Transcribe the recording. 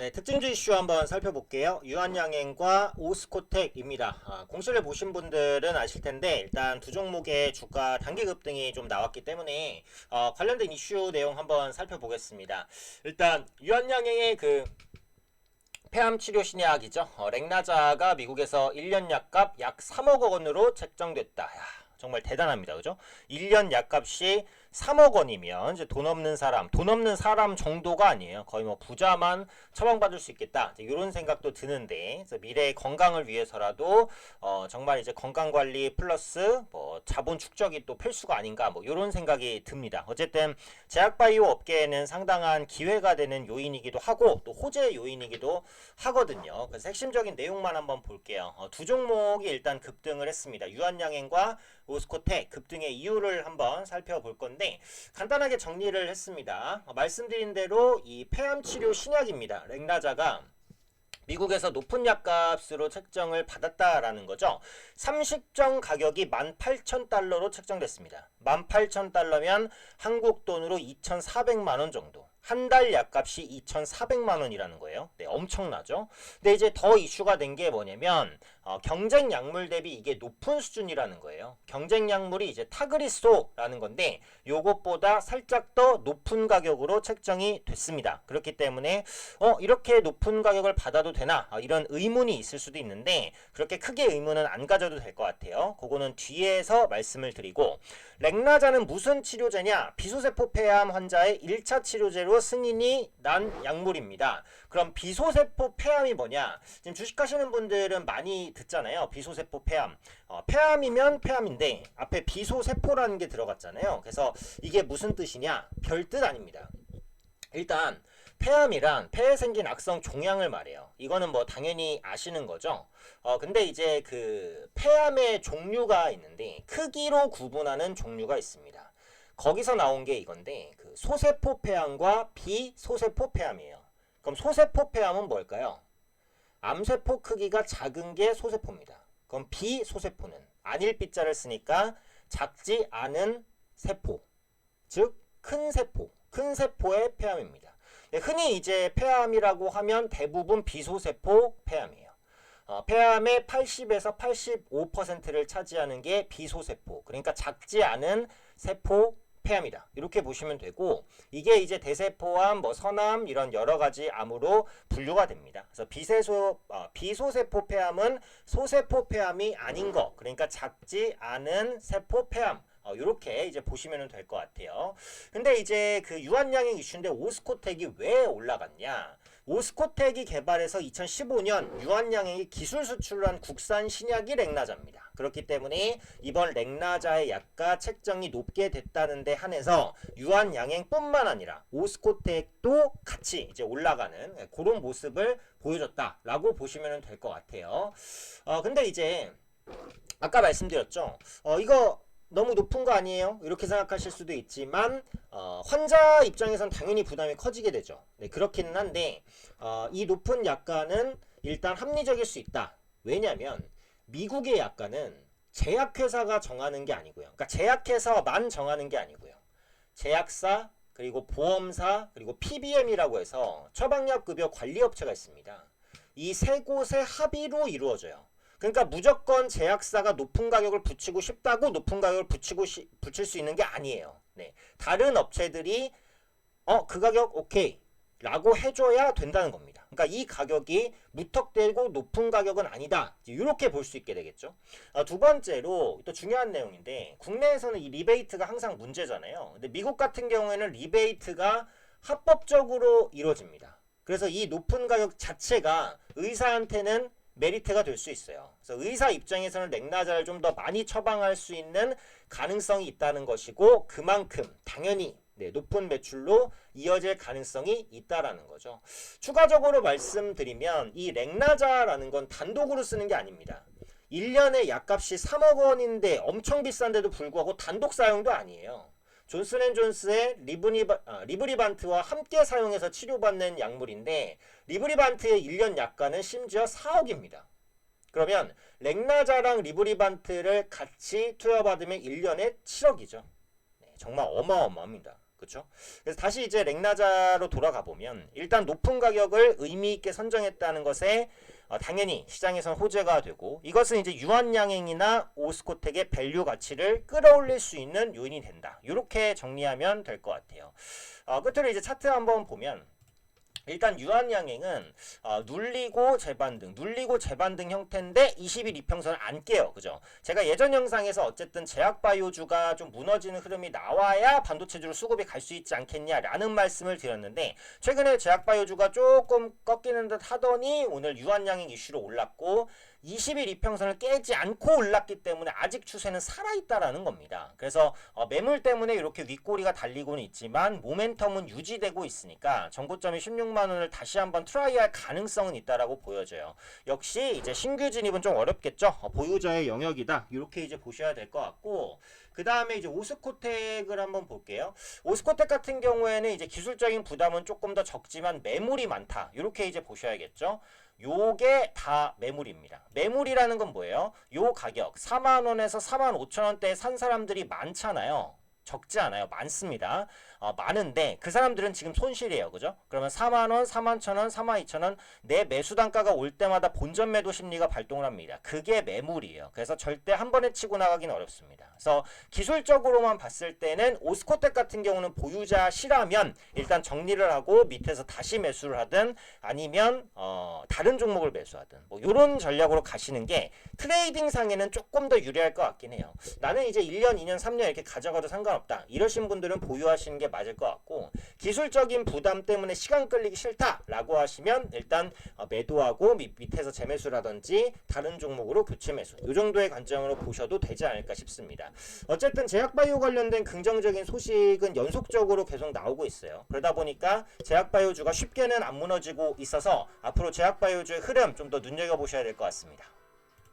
네, 특징주 이슈 한번 살펴볼게요. 유한양행과 오스코텍입니다. 공시를 보신 분들은 아실 텐데 일단 두 종목의 주가 단기 급등이 좀 나왔기 때문에 관련된 이슈 내용 한번 살펴보겠습니다. 일단 유한양행의 그 폐암 치료 신약이죠. 렉나자가 미국에서 1년 약값 약 3억 원으로 책정됐다. 야, 정말 대단합니다. 그죠? 1년 약값이 3억 원이면 이제 돈 없는 사람 정도가 아니에요. 거의 뭐 부자만 처방받을 수 있겠다. 이런 생각도 드는데, 미래의 건강을 위해서라도 정말 이제 건강 관리 플러스 뭐 자본 축적이 또 필수가 아닌가 뭐 이런 생각이 듭니다. 어쨌든 제약바이오 업계에는 상당한 기회가 되는 요인이기도 하고 또 호재 요인이기도 하거든요. 그래서 핵심적인 내용만 한번 볼게요. 두 종목이 일단 급등을 했습니다. 유한양행과 오스코텍 급등의 이유를 한번 살펴볼 건데 간단하게 정리를 했습니다. 말씀드린 대로 이 폐암 치료 신약입니다. 렉나자가 미국에서 높은 약값으로 책정을 받았다라는 거죠. 30정 가격이 18,000달러로 책정됐습니다. 18,000달러면 한국 돈으로 2,400만 원 정도. 한 달 약값이 2,400만 원이라는 거예요. 네, 엄청나죠? 근데 이제 더 이슈가 된 게 뭐냐면 경쟁 약물 대비 이게 높은 수준이라는 거예요. 경쟁 약물이 이제 타그리소라는 건데 요것보다 살짝 더 높은 가격으로 책정이 됐습니다. 그렇기 때문에 이렇게 높은 가격을 받아도 되나? 이런 의문이 있을 수도 있는데 그렇게 크게 의문은 안 가져도 될 것 같아요. 그거는 뒤에서 말씀을 드리고 렉나자는 무슨 치료제냐? 비소세포 폐암 환자의 1차 치료제로 승인이 난 약물입니다. 그럼 비소세포 폐암이 뭐냐? 지금 주식하시는 분들은 많이 듣잖아요. 비소세포 폐암. 폐암이면 폐암인데 앞에 비소세포라는 게 들어갔잖아요. 그래서 이게 무슨 뜻이냐? 별뜻 아닙니다. 일단 폐암이란 폐에 생긴 악성 종양을 말해요. 이거는 뭐 당연히 아시는 거죠. 근데 이제 그 폐암의 종류가 있는데 크기로 구분하는 종류가 있습니다. 거기서 나온 게 이건데 그 소세포 폐암과 비소세포 폐암이에요. 그럼 소세포 폐암은 뭘까요? 암세포 크기가 작은 게 소세포입니다. 그럼 비소세포는 안일비자를 쓰니까 작지 않은 세포, 즉 큰 세포, 큰 세포의 폐암입니다. 흔히 이제 폐암이라고 하면 대부분 비소세포 폐암이에요. 폐암의 80에서 85%를 차지하는 게 비소세포, 그러니까 작지 않은 세포 폐암이다. 이렇게 보시면 되고 이게 이제 대세포암, 뭐 선암 이런 여러 가지 암으로 분류가 됩니다. 그래서 비소세포 폐암은 소세포 폐암이 아닌 거, 그러니까 작지 않은 세포 폐암. 이렇게 이제 보시면 될 것 같아요. 근데 이제 그 유한양행 이슈인데 오스코텍이 왜 올라갔냐? 오스코텍이 개발해서 2015년 유한양행이 기술 수출한 국산 신약이 렉나자입니다. 그렇기 때문에 이번 렉나자의 약가 책정이 높게 됐다는 데 한해서 유한양행뿐만 아니라 오스코텍도 같이 이제 올라가는 그런 모습을 보여줬다라고 보시면 될 것 같아요. 근데 이제 아까 말씀드렸죠. 이거 너무 높은 거 아니에요? 이렇게 생각하실 수도 있지만 환자 입장에선 당연히 부담이 커지게 되죠. 네, 그렇기는 한데 이 높은 약가는 일단 합리적일 수 있다. 왜냐하면 미국의 약가는 제약회사가 정하는 게 아니고요. 그러니까 제약회사만 정하는 게 아니고요. 제약사 그리고 보험사 그리고 PBM이라고 해서 처방약급여 관리업체가 있습니다. 이 세 곳의 합의로 이루어져요. 그러니까 무조건 제약사가 높은 가격을 붙이고 싶다고 높은 가격을 붙일 수 있는 게 아니에요. 네. 다른 업체들이 그 가격 오케이 라고 해줘야 된다는 겁니다. 그러니까 이 가격이 무턱대고 높은 가격은 아니다. 이렇게 볼 수 있게 되겠죠. 두 번째로 또 중요한 내용인데 국내에서는 이 리베이트가 항상 문제잖아요. 근데 미국 같은 경우에는 리베이트가 합법적으로 이루어집니다. 그래서 이 높은 가격 자체가 의사한테는 메리트가 될 수 있어요. 그래서 의사 입장에서는 렉나자를 좀 더 많이 처방할 수 있는 가능성이 있다는 것이고 그만큼 당연히 높은 매출로 이어질 가능성이 있다라는 거죠. 추가적으로 말씀드리면 이 렉나자라는 건 단독으로 쓰는 게 아닙니다. 1년에 약값이 3억 원인데 엄청 비싼데도 불구하고 단독 사용도 아니에요. 존슨앤존스의 리브리반트와 함께 사용해서 치료받는 약물인데 리브리반트의 1년 약가는 심지어 4억입니다. 그러면 렉나자랑 리브리반트를 같이 투여받으면 1년에 7억이죠. 네, 정말 어마어마합니다. 그렇죠? 그래서 다시 이제 렉나자로 돌아가 보면 일단 높은 가격을 의미 있게 선정했다는 것에 당연히 시장에선 호재가 되고 이것은 이제 유한양행이나 오스코텍의 밸류 가치를 끌어올릴 수 있는 요인이 된다. 이렇게 정리하면 될 것 같아요. 끝으로 이제 차트 한번 보면 일단 유한양행은 눌리고 재반등 형태인데 20일 이평선을 안 깨요. 그죠? 제가 예전 영상에서 어쨌든 제약바이오주가 좀 무너지는 흐름이 나와야 반도체주로 수급이 갈 수 있지 않겠냐라는 말씀을 드렸는데 최근에 제약바이오주가 조금 꺾이는 듯 하더니 오늘 유한양행 이슈로 올랐고 20일 이평선을 깨지 않고 올랐기 때문에 아직 추세는 살아있다라는 겁니다. 그래서 매물 때문에 이렇게 윗꼬리가 달리고는 있지만 모멘텀은 유지되고 있으니까 정고점이 16만원을 다시 한번 트라이할 가능성은 있다라고 보여져요. 역시 이제 신규 진입은 좀 어렵겠죠. 보유자의 영역이다. 이렇게 이제 보셔야 될 것 같고 그 다음에 이제 오스코텍을 한번 볼게요. 오스코텍 같은 경우에는 이제 기술적인 부담은 조금 더 적지만 매물이 많다. 이렇게 이제 보셔야겠죠. 요게 다 매물입니다. 매물이라는 건 뭐예요? 요 가격 4만원에서 45,000원대에 산 사람들이 많잖아요. 적지 않아요. 많습니다. 많은데 그 사람들은 지금 손실이에요. 그죠? 그러면 4만원, 41,000원, 42,000원 내 매수 단가가 올 때마다 본전 매도 심리가 발동을 합니다. 그게 매물이에요. 그래서 절대 한 번에 치고 나가기는 어렵습니다. 그래서 기술적으로만 봤을 때는 오스코텍 같은 경우는 보유자시라면 일단 정리를 하고 밑에서 다시 매수를 하든 아니면 다른 종목을 매수하든 뭐 이런 전략으로 가시는 게 트레이딩 상에는 조금 더 유리할 것 같긴 해요. 나는 이제 1년, 2년, 3년 이렇게 가져가도 상관없다. 이러신 분들은 보유하시는 게 맞을 것 같고 기술적인 부담 때문에 시간 끌리기 싫다라고 하시면 일단 매도하고 밑에서 재매수라든지 다른 종목으로 교체 매수 이 정도의 관점으로 보셔도 되지 않을까 싶습니다. 어쨌든 제약바이오 관련된 긍정적인 소식은 연속적으로 계속 나오고 있어요. 그러다 보니까 제약바이오주가 쉽게는 안 무너지고 있어서 앞으로 제약바이오주의 흐름 좀 더 눈여겨보셔야 될 것 같습니다.